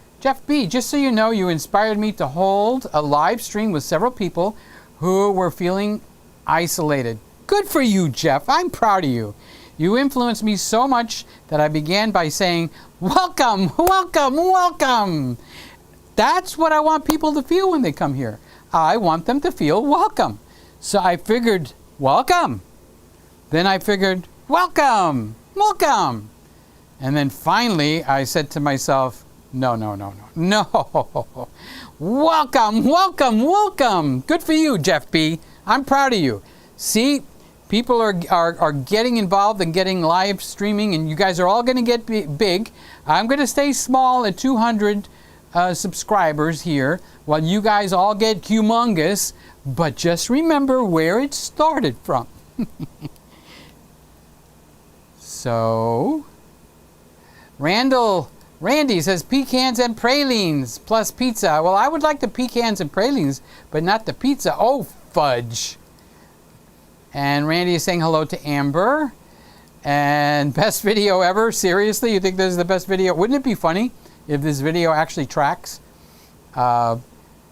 B, just so you know, you inspired me to hold a live stream with several people who were feeling isolated. Good for you, Jeff. I'm proud of you. You influenced me so much that I began by saying, welcome, welcome, welcome. That's what I want people to feel when they come here. I want them to feel welcome. So I figured, welcome. Then I figured, welcome, welcome. And then finally, I said to myself, no. Welcome, welcome, welcome. Good for you, Jeff B. I'm proud of you. See, people are getting involved and getting live streaming, and you guys are all going to get big. I'm going to stay small at 200 subscribers here, while you guys all get humongous. But just remember where it started from. So... Randy says pecans and pralines plus pizza. Well, I would like the pecans and pralines, but not the pizza. Oh, fudge. And Randy is saying hello to Amber. And best video ever? Seriously? You think this is the best video? Wouldn't it be funny if this video actually tracks? Because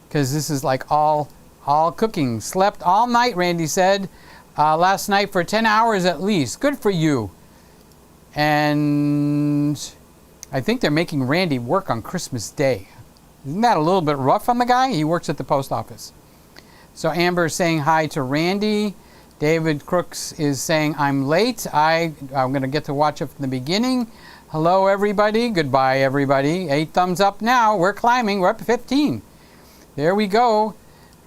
this is like all cooking. Slept all night, Randy said. Last night for 10 hours at least. Good for you. And I think they're making Randy work on Christmas Day. Isn't that a little bit rough on the guy? He works at the post office. So Amber is saying hi to Randy. David Crooks is saying, I'm late. I'm going to get to watch it from the beginning. Hello, everybody. Goodbye, everybody. 8 thumbs up now. We're climbing. We're up to 15. There we go.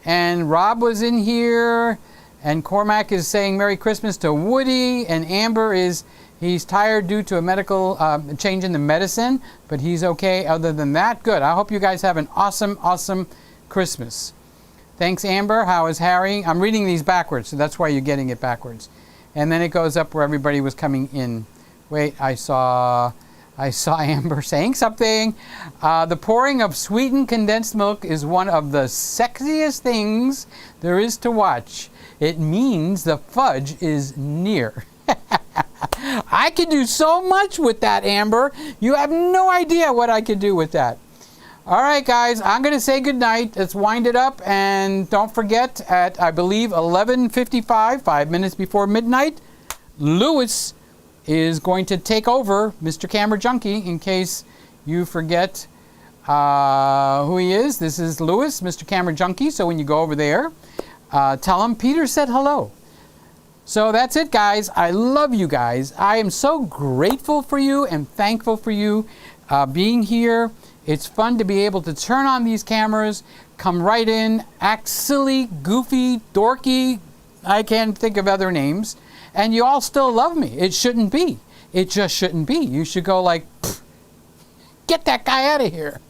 And Rob was in here. And Cormack is saying Merry Christmas to Woody. And Amber is... He's tired due to a medical change in the medicine, but he's okay other than that. Good. I hope you guys have an awesome, awesome Christmas. Thanks, Amber. How is Harry? I'm reading these backwards, so that's why you're getting it backwards. And then it goes up where everybody was coming in. Wait, I saw Amber saying something. The pouring of sweetened condensed milk is one of the sexiest things there is to watch. It means the fudge is near. I could do so much with that, Amber. You have no idea what I could do with that. All right, guys, I'm going to say goodnight. Let's wind it up. And don't forget, at, I believe, 11:55, 5 minutes before midnight, Lewis is going to take over Mr. Camera Junkie, in case you forget who he is. This is Lewis, Mr. Camera Junkie. So when you go over there, tell him Peter said hello. So that's it, guys. I love you guys. I am so grateful for you and thankful for you being here. It's fun to be able to turn on these cameras, come right in, act silly, goofy, dorky. I can't think of other names. And you all still love me. It shouldn't be. It just shouldn't be. You should go like, get that guy out of here.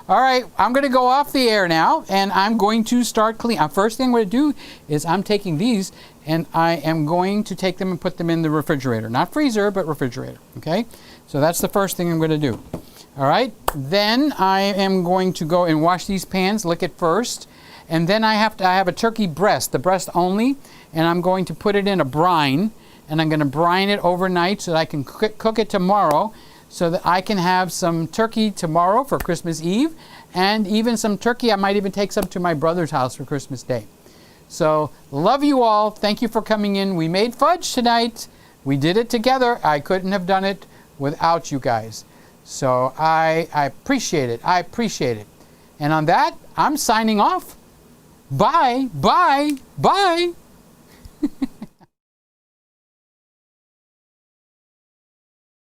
All right, I'm going to go off the air now, and I'm going to start cleaning. First thing I'm going to do is I'm taking these, and I am going to take them and put them in the refrigerator. Not freezer, but refrigerator, okay? So that's the first thing I'm going to do. All right, then I am going to go and wash these pans, lick it first, and then I have a turkey breast, the breast only, and I'm going to put it in a brine, and I'm going to brine it overnight so that I can cook it tomorrow, so that I can have some turkey tomorrow for Christmas Eve, and even some turkey. I might even take some to my brother's house for Christmas Day. So, love you all. Thank you for coming in. We made fudge tonight. We did it together. I couldn't have done it without you guys. So, I appreciate it. I appreciate it. And on that, I'm signing off. Bye, bye, bye.